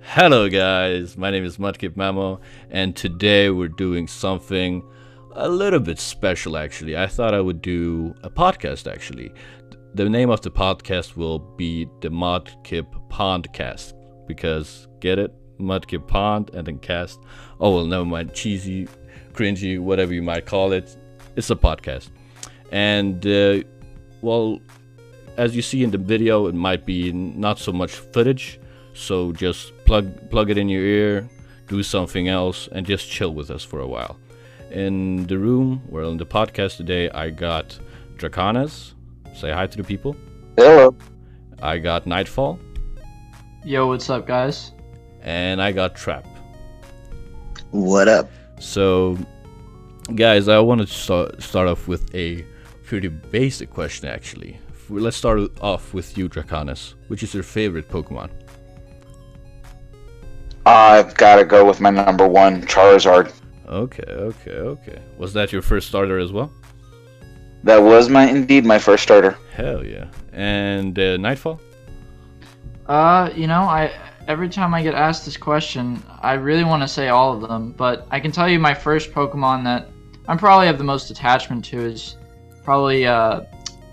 Hello guys, my name is Mudkip Mamo, and today we're doing something a little bit special actually. I thought I would do a podcast actually. The name of the podcast will be the Mudkip PondCast, because get it? Mudkip Pond and then cast. Oh well, never mind. Cheesy, cringy, whatever you might call it. It's a podcast. And well, as you see in the video, it might be not so much footage. So just plug it in your ear, do something else, and just chill with us for a while. In the room, in the podcast today, I got Draconis. Say hi to the people. Hello. I got Knightfall. Yo, what's up, guys? And I got Trap. What up? So, guys, I want to start off with a pretty basic question, actually. Let's start off with you, Draconis. Which is your favorite Pokemon? I've got to go with my number one, Charizard. Okay. Was that your first starter as well? That was indeed my first starter. Hell yeah. And Nightfall? I every time I get asked this question, I really want to say all of them, but I can tell you my first Pokemon that I probably have the most attachment to is probably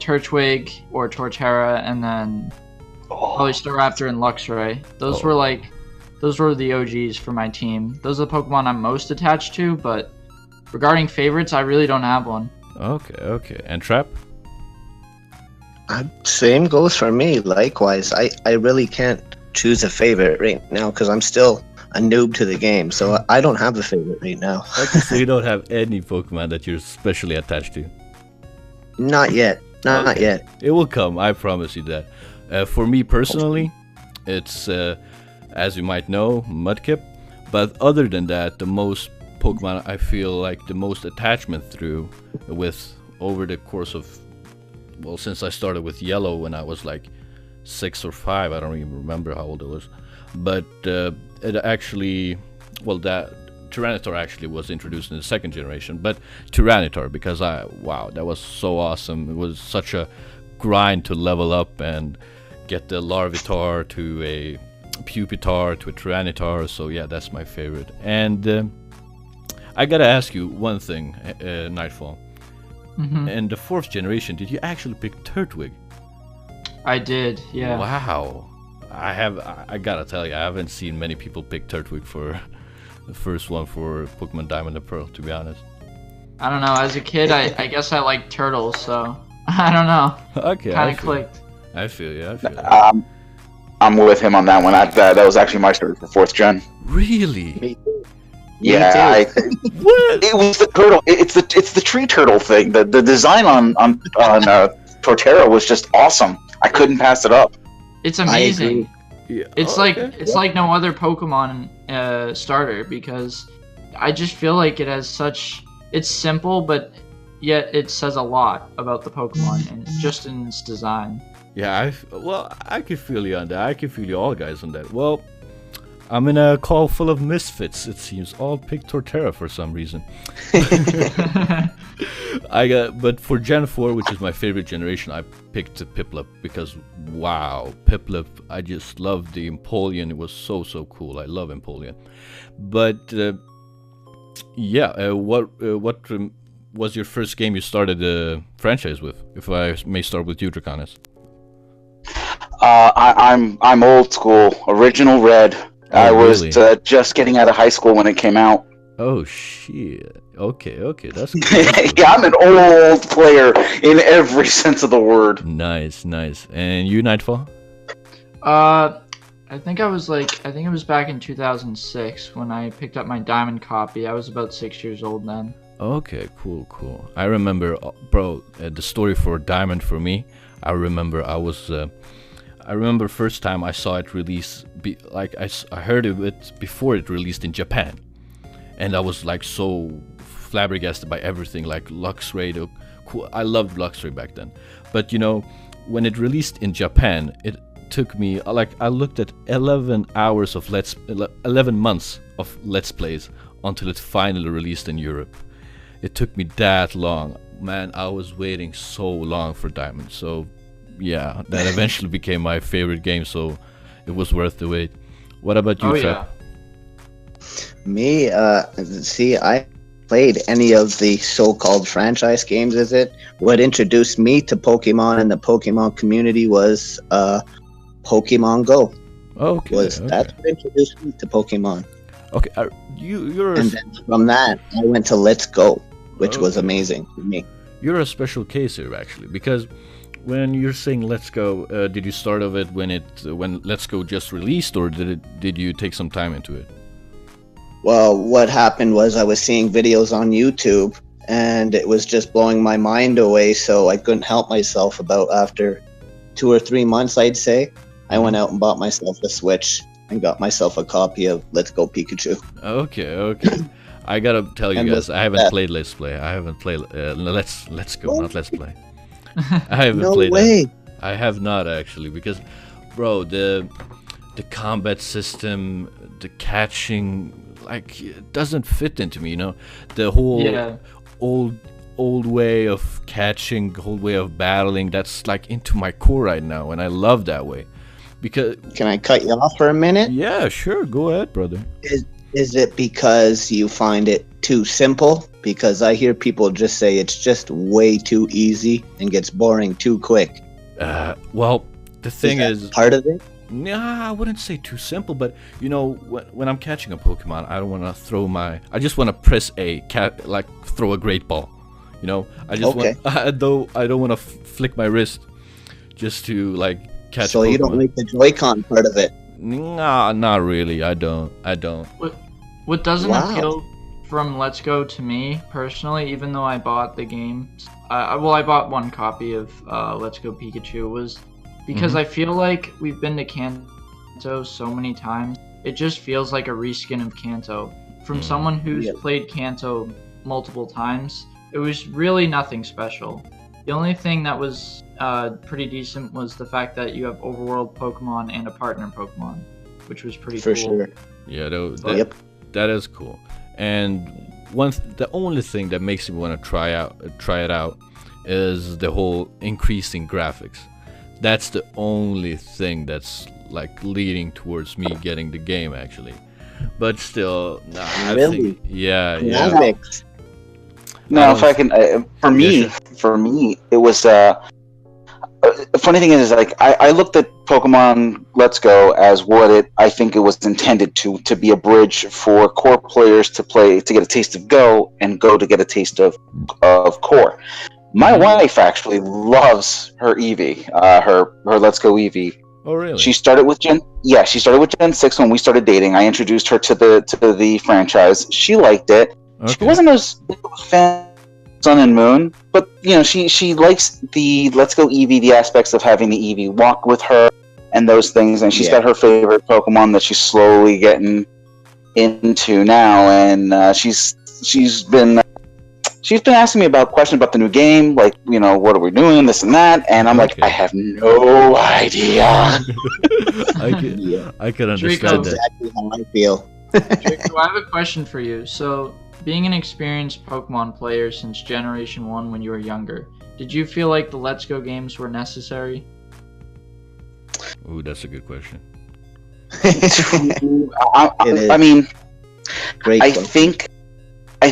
Turtwig or Torterra, and then probably Staraptor and Luxray. Those were the OGs for my team. Those are the Pokemon I'm most attached to, but regarding favorites, I really don't have one. Okay. And Trap? Same goes for me, likewise. I really can't choose a favorite right now because I'm still a noob to the game, so I don't have a favorite right now. Okay, so you don't have any Pokemon that you're especially attached to? Not yet. Not yet. It will come, I promise you that. For me personally, it's, as you might know, Mudkip. But other than that, the most Pokemon I feel like the most attachment with over the course of, since I started with Yellow when I was like 6 or 5, I don't even remember how old I was. But it actually, that Tyranitar actually was introduced in the second generation. But Tyranitar, because that was so awesome. It was such a grind to level up and get the Larvitar to a Pupitar to a Tyranitar. So yeah, that's my favorite. And I gotta ask you one thing, Nightfall. Mm-hmm. In the 4th generation, did you actually pick Turtwig? I did, yeah. Wow. I gotta tell you, I haven't seen many people pick Turtwig for the first one for Pokemon Diamond and Pearl, to be honest. I don't know, as a kid, I guess I liked turtles, so I don't know. Okay, Kind of clicked. I feel you. I'm with him on that one. That was actually my starter for 4th gen. Really? Yeah, What? it was the turtle. It's the tree turtle thing. The design on Torterra was just awesome. I couldn't pass it up. It's amazing. Yeah. It's like no other Pokemon starter, because I just feel like it has it's simple, but yet it says a lot about the Pokemon and just in its design. Yeah, I can feel you on that. I can feel you all guys on that. Well, I'm in a call full of misfits, it seems. All picked Torterra for some reason. But for Gen 4, which is my favorite generation, I picked Piplup because, wow, Piplup, I just loved the Empoleon. It was so cool. I love Empoleon. But, what was your first game you started the franchise with? If I may start with you, Draconis. I'm old school, original red. Oh, I was really? just getting out of high school when it came out. Oh shit. Okay, that's cool. Yeah, I'm an old player in every sense of the word. Nice. And you, Nightfall? I think it was back in 2006 when I picked up my Diamond copy. I was about 6 years old then. Okay, cool. I remember, the story for Diamond for me. I remember first time I saw it release. I heard of it before it released in Japan, and I was like so flabbergasted by everything, like Luxray. Cool. I loved Luxray back then, but when it released in Japan, it took me I looked at 11 hours of 11 months of Let's Plays until it finally released in Europe. It took me that long. Man, I was waiting so long for Diamond. So yeah, that eventually became my favorite game, so it was worth the wait. What about you, Oh Trap? yeah. Me, see, I played any of the so-called franchise games. Is it what introduced me to Pokemon and the Pokemon community was Pokemon Go. Okay, That's what introduced me to Pokemon. okay. You're And then from that, I went to Let's Go, which was Okay. amazing for me. You're a special case here, actually, because when you're saying "Let's Go," did you start of it when "Let's Go" just released, or did you take some time into it? Well, what happened was I was seeing videos on YouTube, and it was just blowing my mind away. So I couldn't help myself. About after 2 or 3 months, I'd say, I went out and bought myself a Switch and got myself a copy of Let's Go Pikachu. Okay. I gotta tell you And guys, with I haven't that- played Let's Play. I haven't played Let's Go, not Let's Play. I haven't No played way. that. I have not actually, because, bro, the combat system, the catching, like, it doesn't fit into me. You know, the whole Yeah. old way of catching, old way of battling. That's like into my core right now, and I love that way. Because Can I cut you off for a minute? yeah, sure, go ahead, brother. Is it because you find it too simple? Because I hear people just say it's just way too easy and gets boring too quick. Well, the thing that is, part of it. nah, I wouldn't say too simple, but you know, when I'm catching a Pokemon, I don't want to throw I just want to press A, like throw a great ball. You know, I just Okay. I don't want to flick my wrist just to like catch. So Pokemon. you don't like the Joy-Con part of it. Nah, not really. I don't. What doesn't Wow. appeal from Let's Go to me personally, even though I bought the game, I bought one copy of Let's Go Pikachu, was because I feel like we've been to Kanto so many times. It just feels like a reskin of Kanto. From someone who's Yeah. played Kanto multiple times, it was really nothing special. The only thing that was pretty decent was the fact that you have overworld Pokemon and a partner Pokemon, which was pretty For cool. sure. Yeah, Yep. that is cool. And the only thing that makes me want to try it out is the whole increasing graphics. That's the only thing that's like leading towards me getting the game actually. But still, nah, I Really? think, yeah. Graphics. No, I if I can, for me, it was. The funny thing is, like, I looked at Pokemon Let's Go as what I think it was intended to be a bridge for core players to get a taste of Go, and Go to get a taste of core. My wife actually loves her Eevee, her Let's Go Eevee. Oh really? She started with Gen 6 when we started dating. I introduced her to the franchise. She liked it. She Okay. wasn't as big of a fan of Sun and Moon, but you know, she likes the Let's Go Eevee, the aspects of having the Eevee walk with her and those things, and she's Yeah. got her favorite Pokemon that she's slowly getting into now, and she's been asking me about questions about the new game, like, you know, what are we doing, this and that, and I'm like, Okay. I have no idea. I can understand Draco. that. Exactly how I feel. Draco, I have a question for you. So, being an experienced Pokemon player since Generation 1 when you were younger, did you feel like the Let's Go games were necessary? Ooh, that's a good question. is. I mean, Great. I question.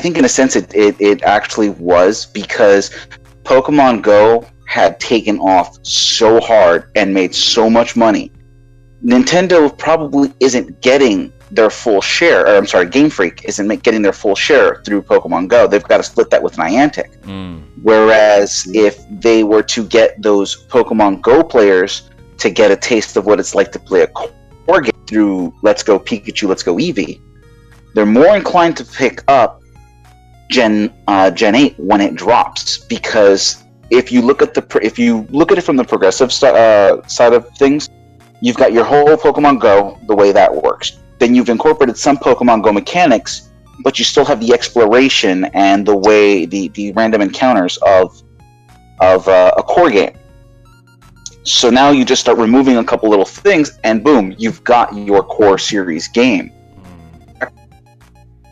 think in a sense it actually was, because Pokemon Go had taken off so hard and made so much money. Nintendo probably isn't getting their full share, or I'm sorry, Game Freak isn't getting their full share through Pokemon Go. They've got to split that with Niantic. Whereas if they were to get those Pokemon Go players to get a taste of what it's like to play a core game through Let's Go Pikachu, Let's Go Eevee, they're more inclined to pick up Gen 8 when it drops, because if you look at it from the progressive side of things, you've got your whole Pokemon Go, the way that works. Then you've incorporated some Pokemon Go mechanics, but you still have the exploration and the way the random encounters of a core game. So now you just start removing a couple little things, and boom, you've got your core series game.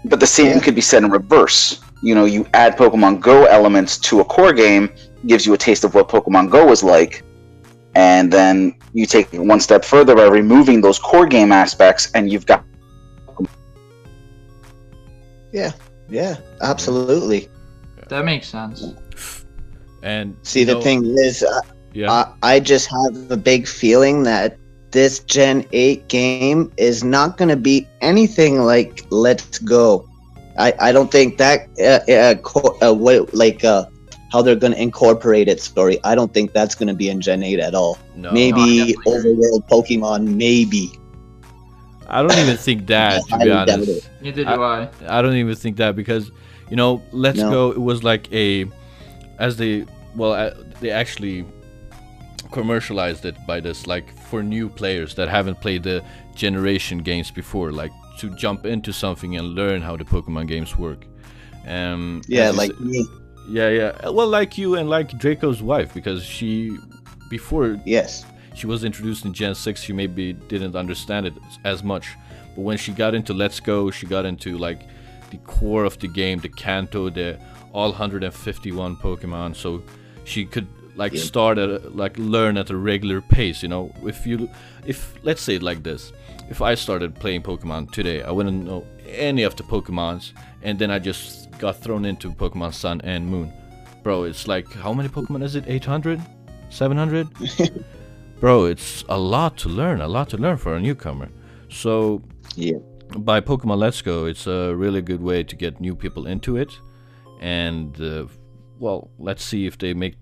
But the same could be said in reverse. You know, you add Pokemon Go elements to a core game, gives you a taste of what Pokemon Go was like, And then you take it one step further by removing those core game aspects, and you've got. Yeah, absolutely. That makes sense. And See, the thing is, yeah, I just have a big feeling that this Gen 8 game is not going to be anything like Let's Go. I don't think that how they're going to incorporate its story. I don't think that's going to be in Gen 8 at all. no, Maybe No, I definitely agree. Overworld Pokemon, maybe. I don't even think that, to be I doubt honest. it. Neither do I. I don't even think that, because Let's No. Go, it was like they actually commercialized it by this, like, for new players that haven't played the generation games before, like, to jump into something and learn how the Pokemon games work. Yeah, as you like me. yeah, well, like you and like Draco's wife, because before Yes. she was introduced in Gen 6, she maybe didn't understand it as much. But when she got into Let's Go, she got into like the core of the game, the Kanto, the all 151 Pokemon, so she could like start learn at a regular pace. If let's say it like this, if I started playing Pokemon today, I wouldn't know any of the Pokemons, and then I just got thrown into Pokemon Sun and Moon. Bro, it's like, how many Pokemon is it? 800? 700? Bro, it's a lot to learn for a newcomer. So Yeah. by Pokemon Let's Go, it's a really good way to get new people into it. And well, let's see if they make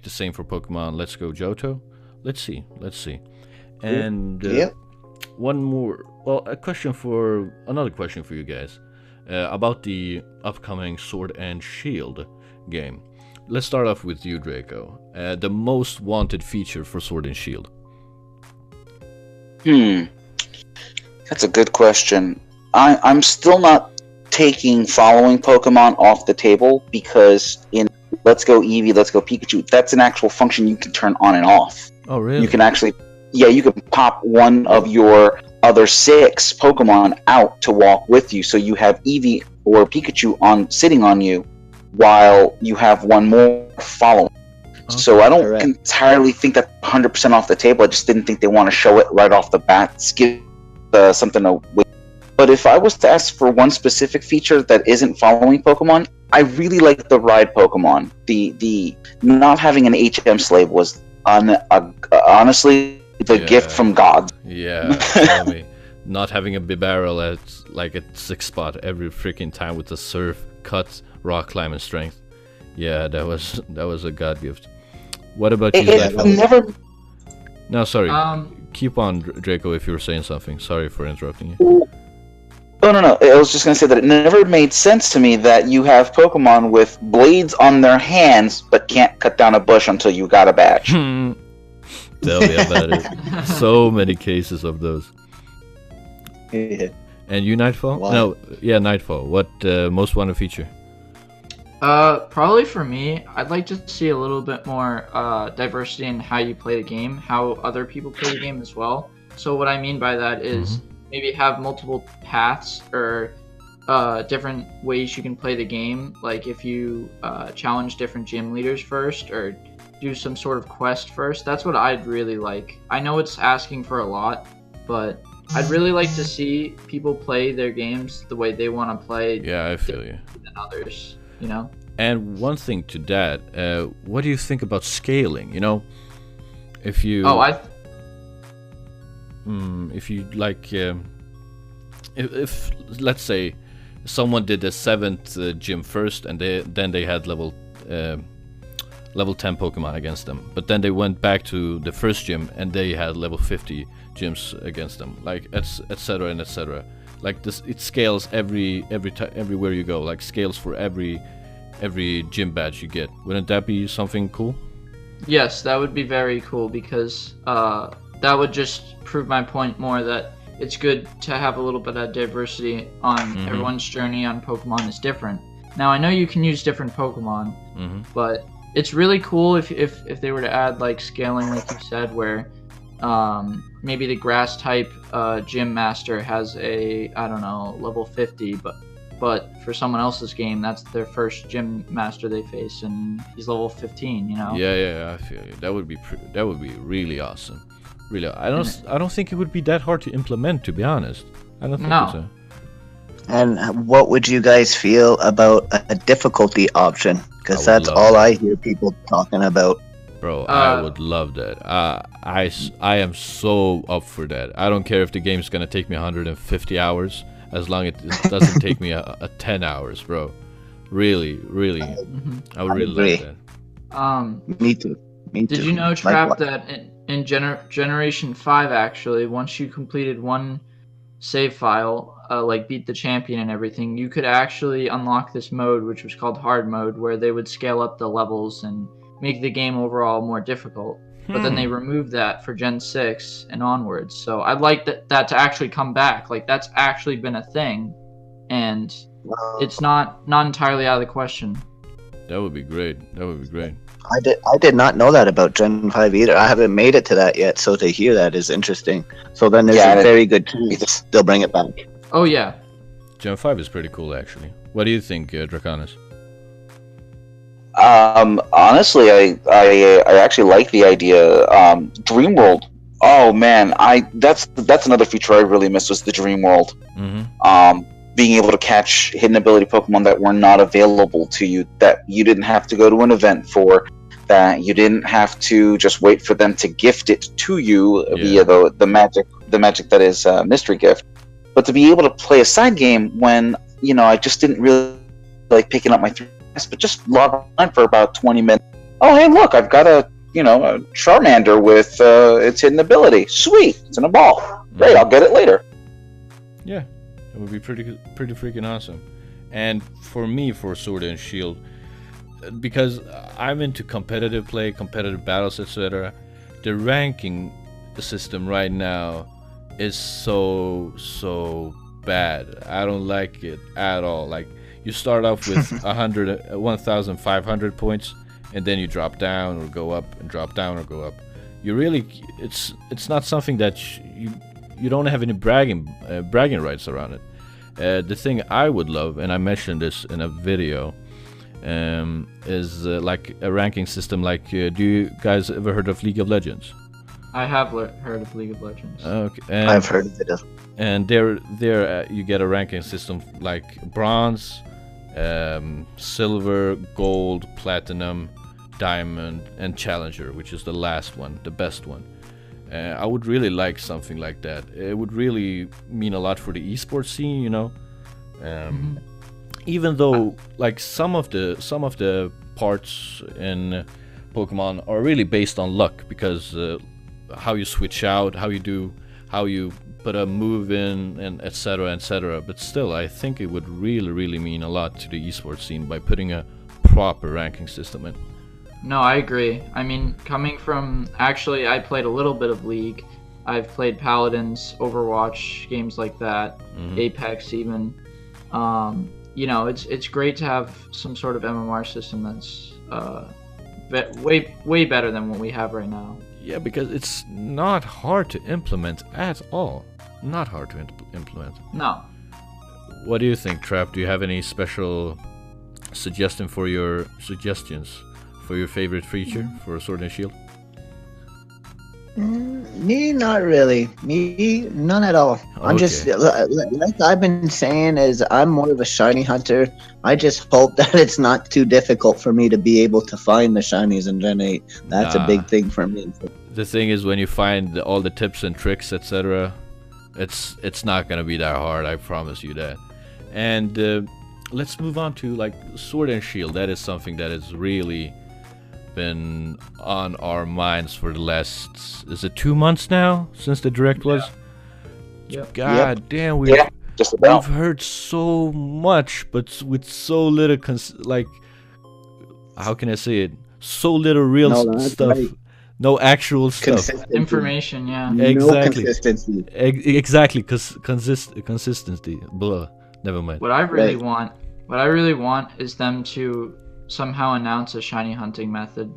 the same for Pokemon Let's Go Johto. Let's see. And one more, well, another question for you guys about the upcoming Sword and Shield game. Let's start off with you, Draco. The most wanted feature for Sword and Shield. That's a good question. I'm still not taking following Pokemon off the table, because in Let's Go Eevee, Let's Go Pikachu, that's an actual function you can turn on and off. Oh, really? You can actually, you can pop one of your other 6 Pokemon out to walk with you, so you have Eevee or Pikachu sitting on you, while you have one more following. So I don't entirely think that's 100% off the table. I just didn't think they want to show it right off the bat. Skip something to wait. But if I was to ask for one specific feature that isn't following Pokemon, I really like the ride Pokemon. The not having an HM slave was honestly the gift from God. Yeah, tell me. Not having a Bibarel at like a 6 spot every freaking time with the Surf, Cut, Rock Climb, and Strength. Yeah, that was a God gift. What about you, Knightfall? No, sorry. Keep on, Draco, if you were saying something. Sorry for interrupting you. Oh, no. I was just going to say that it never made sense to me that you have Pokemon with blades on their hands, but can't cut down a bush until you got a badge. Tell me about it. So many cases of those. Yeah. And you, Knightfall? Wow. No, yeah, Knightfall. What most wanted feature? Probably for me, I'd like to see a little bit more diversity in how you play the game, how other people play the game as well. So what I mean by that is maybe have multiple paths or different ways you can play the game. Like if you challenge different gym leaders first, or do some sort of quest first. That's what I'd really like. I know it's asking for a lot, but I'd really like to see people play their games the way they want to play. Yeah, I feel you. Than others. And one thing to that, what do you think about scaling? If you if you like, if let's say someone did the 7th gym first, and then they had level 10 Pokemon against them, but then they went back to the first gym and they had level 50 gyms against them, like etc. and etc. Like this, it scales everywhere you go. Like scales for every gym badge you get. Wouldn't that be something cool? Yes, that would be very cool, because that would just prove my point more that it's good to have a little bit of diversity on everyone's journey on Pokemon is different. Now I know you can use different Pokemon, but it's really cool if they were to add like scaling, like you said, where maybe the grass type gym master has a, I don't know, level 50, but but for someone else's game, that's their first gym master they face, and he's level 15. You know. Yeah, I feel you. That would be really awesome. Really, I don't think it would be that hard to implement, to be honest. I don't think No. so. And what would you guys feel about a difficulty option? Because I would that's love all that. I hear people talking about. Bro, I would love that. I am so up for that. I don't care if the game's gonna take me 150 hours, as long as it doesn't take me a 10 hours, bro. Really, I would really agree. like that. Me too. Did you know, Like Trap, what? that in Generation 5, actually, once you completed one save file, like beat the champion and everything, you could actually unlock this mode, which was called hard mode, where they would scale up the levels and make the game overall more difficult. But then they removed that for Gen 6 and onwards. So I'd like that to actually come back. Like, that's actually been a thing, and it's not entirely out of the question. That would be great. I did not know that about Gen 5 either. I haven't made it to that yet, so to hear that is interesting. So then there's Yeah, a very good chance they'll bring it back. Oh yeah. Gen 5 is pretty cool, actually. What do you think, Draconis? Honestly, I actually like the idea. Dreamworld. Oh man, that's another feature I really missed, was the Dreamworld. Mm-hmm. Being able to catch hidden ability Pokemon that were not available to you, that you didn't have to go to an event for, that you didn't have to just wait for them to gift it to you via the magic that is mystery gift. But to be able to play a side game when, you know, I just didn't really like picking up my 3DS, but just log on for about 20 minutes. Oh, hey, look, I've got a Charmander with its hidden ability. Sweet, it's in a ball. Great, I'll get it later. Yeah, it would be pretty freaking awesome. And for me, for Sword and Shield, because I'm into competitive play, competitive battles, etc., the ranking system right now is so bad. I don't like it at all. Like, you start off with 1,500 points, and then you drop down or go up, and drop down or go up. You really, it's not something that you don't have any bragging rights around it. The thing I would love, and I mentioned this in a video, is like a ranking system. Like, do you guys ever heard of League of Legends? I have heard of League of Legends. Okay, I've heard of it. And there you get a ranking system like bronze, silver, gold, platinum, diamond, and challenger, which is the last one, the best one. I would really like something like that. It would really mean a lot for the esports scene, you know. Even though, like, some of the parts in Pokemon are really based on luck, because how you switch out, how you put a move in, and etc. But still, I think it would really mean a lot to the esports scene by putting a proper ranking system in. No, I agree. I mean, coming from, actually, I played a little bit of League. I've played Paladins, Overwatch, games like that, Apex even. You know, it's great to have some sort of MMR system that's way better than what we have right now. Yeah, because it's not hard to implement at all. Not hard to implement. No. What do you think, Trap? Do you have any special suggestions for your favorite feature for Sword and Shield? Me, not really. Me, none at all. I'm just, like I've been saying, is I'm more of a shiny hunter. I just hope that it's not too difficult for me to be able to find the shinies in Gen 8. That's a big thing for me. The thing is, when you find all the tips and tricks, etc., it's not gonna be that hard. I promise you that. And let's move on to, like, Sword and Shield. That is something that has really been on our minds for the last, is it 2 months now since the direct was? Yep. God damn, we've We've heard so much, but with so little like, how can I say it? So little real stuff. Right. No actual stuff. Information, yeah. Exactly. No consistency. Exactly, because consistency. Blah. Never mind. What I really want is them to somehow announce a shiny hunting method.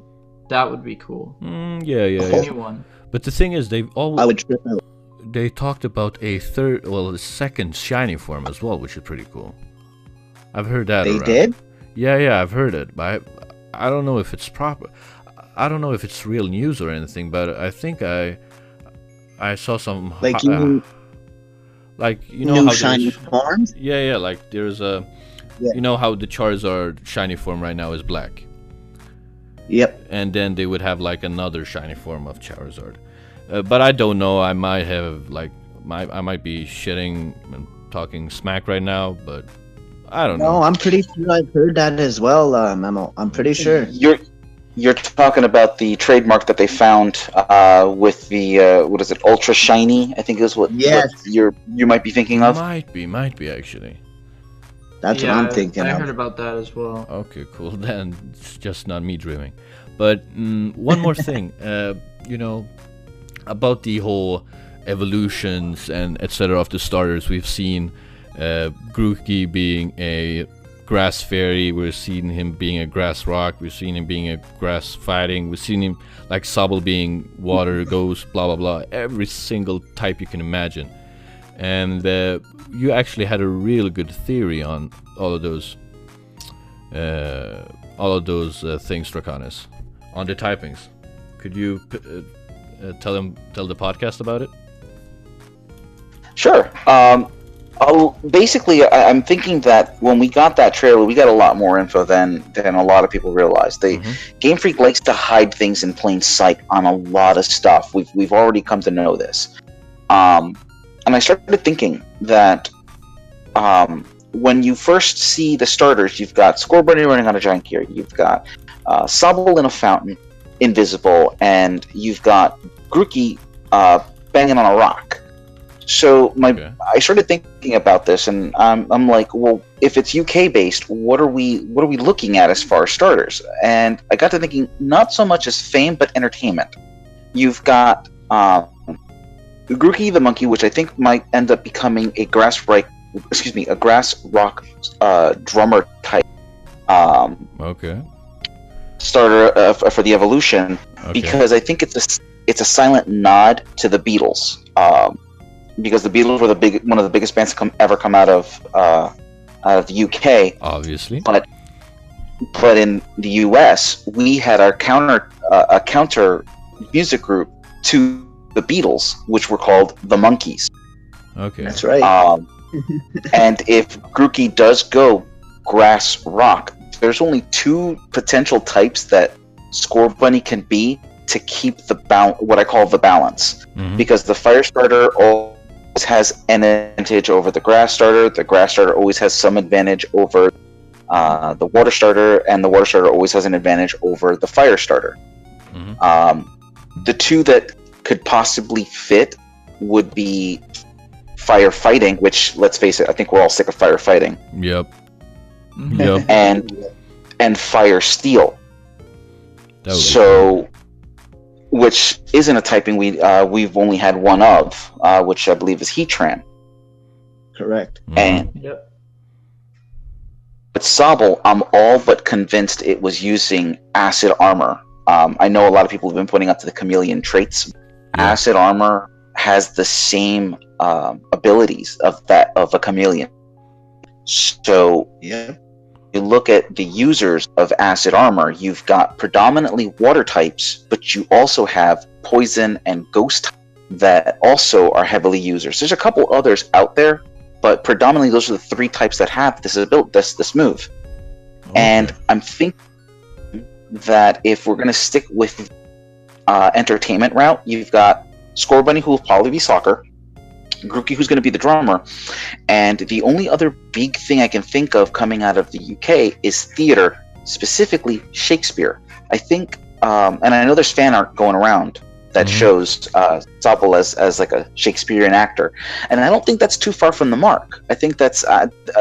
That would be cool. Yeah. New one. But the thing is, I would trip out. They talked about a second shiny form as well, which is pretty cool. I've heard that. They around. did? Yeah, I've heard it, but I don't know if it's proper. I don't know if it's real news or anything, but I think I saw some Like you like you know new how shiny there's- forms? yeah, like there's a Yeah. you know how the Charizard shiny form right now is black, Yep. and then they would have like another shiny form of Charizard. But I don't know. I might have I might be shitting and talking smack right now, but I don't know. No, I'm pretty sure I've heard that as well, Memo. I'm pretty sure. You're talking about the trademark that they found with the what is it, ultra shiny? I think is what Yes. you might be thinking of. Might be actually. That's Yeah, what I'm thinking I of. heard about that as well. Okay, cool. Then it's just not me dreaming. But one more thing, you know, about the whole evolutions and etc. of the starters. We've seen Grookey being a grass fairy. We've seen him being a grass rock. We've seen him being a grass fighting. We've seen him like Sobble being water, ghost, blah blah blah. Every single type you can imagine. And you actually had a real good theory on all of those things, Draconis, on the typings. Could you tell the podcast about it? Sure. Basically, I'm thinking that when we got that trailer, we got a lot more info than a lot of people realize. Game Freak likes to hide things in plain sight on a lot of stuff. We've already come to know this. And I started thinking that when you first see the starters, you've got Scorbunny running on a giant gear, you've got Sobble in a fountain, invisible, and you've got Grookey banging on a rock. So I started thinking about this, and I'm like, well, if it's UK based, what are we looking at as far as starters? And I got to thinking, not so much as fame, but entertainment. You've got Grookey the monkey, which I think might end up becoming a grass rock drummer type starter for the evolution, because I think it's a silent nod to the Beatles, because the Beatles were one of the biggest bands to ever come out of the UK, obviously. But in the US, we had our counter music group to the Beatles, which were called the Monkees. Okay, that's right. And if Grookey does go grass rock, there's only two potential types that Scorbunny can be to keep what I call the balance. Because the fire starter always has an advantage over the grass starter. The grass starter always has some advantage over the water starter, and the water starter always has an advantage over the fire starter. The two that could possibly fit would be firefighting, which, let's face it, I think we're all sick of firefighting. Yep. And fire steel. So, which isn't a typing we've only had one of, which I believe is Heatran. Correct. But Sobble, I'm all but convinced it was using acid armor. I know a lot of people have been pointing out to the chameleon traits. Acid armor has the same abilities of a chameleon. So you look at the users of acid armor, you've got predominantly water types, but you also have poison and ghost that also are heavily users. There's a couple others out there, but predominantly those are the three types that have this move. And I'm thinking that if we're going to stick with entertainment route, you've got Scorbunny, who will probably be soccer, Grookey, who's going to be the drummer, and the only other big thing I can think of coming out of the UK is theater, specifically Shakespeare. I think, and I know there's fan art going around that shows Sobble as like a Shakespearean actor, and I don't think that's too far from the mark. I think that's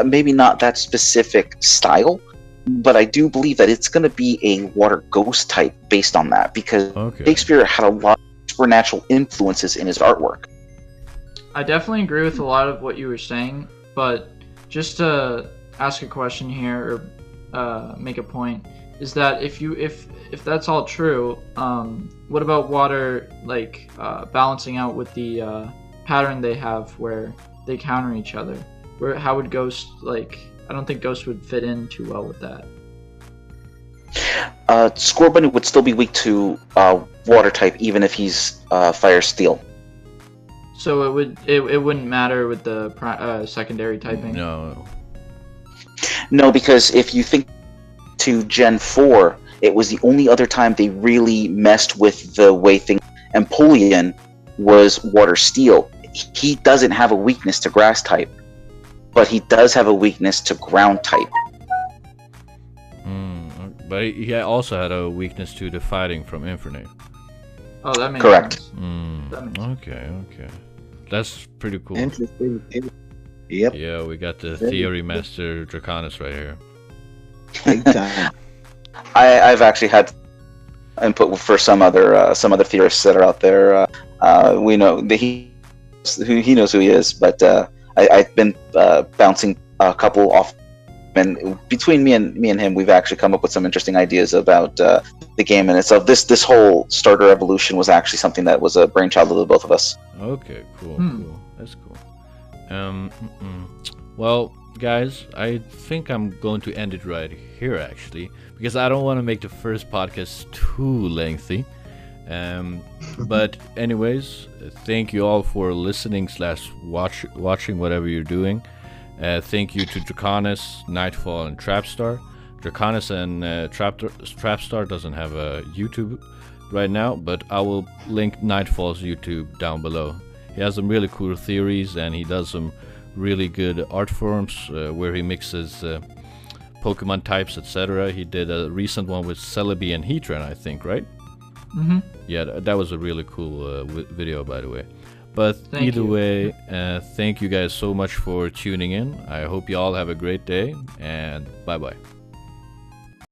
maybe not that specific style, but I do believe that it's going to be a water ghost type based on that, because Shakespeare had a lot of supernatural influences in his artwork. I definitely agree with a lot of what you were saying, but just to ask a question here, or make a point, is that if that's all true, what about water balancing out with the pattern they have where they counter each other? How would Ghost I don't think Ghost would fit in too well with that. Scorbunny would still be weak to water type, even if he's fire steel. So it wouldn't matter with the secondary typing. No, because if you think to Gen 4, it was the only other time they really messed with the way things. Empoleon was water steel. He doesn't have a weakness to grass type, but he does have a weakness to ground type. But he also had a weakness to the fighting from Infernape. Oh, that makes Correct. sense. That makes sense. Okay. That's pretty cool. Interesting. Yep. Yeah, we got the Theory Master Draconis right here. Big time. I've actually had input for some other theorists that are out there. We know that he knows who he is, but I've been bouncing a couple off, and between me and him, we've actually come up with some interesting ideas about the game in itself. This whole starter evolution was actually something that was a brainchild of the both of us. Okay, cool. That's cool. Well, guys, I think I'm going to end it right here, actually, because I don't want to make the first podcast too lengthy. But anyways, thank you all for listening / watching whatever you're doing. Thank you to Draconis, Knightfall, and TrapStar. Draconis and TrapStar doesn't have a YouTube right now, but I will link Knightfall's YouTube down below. He has some really cool theories, and he does some really good art forms where he mixes Pokemon types, etc. He did a recent one with Celebi and Heatran, I think, right? Mm-hmm. Yeah, that was a really cool video, by the way. But either way, thank you guys so much for tuning in. I hope you all have a great day, and bye-bye.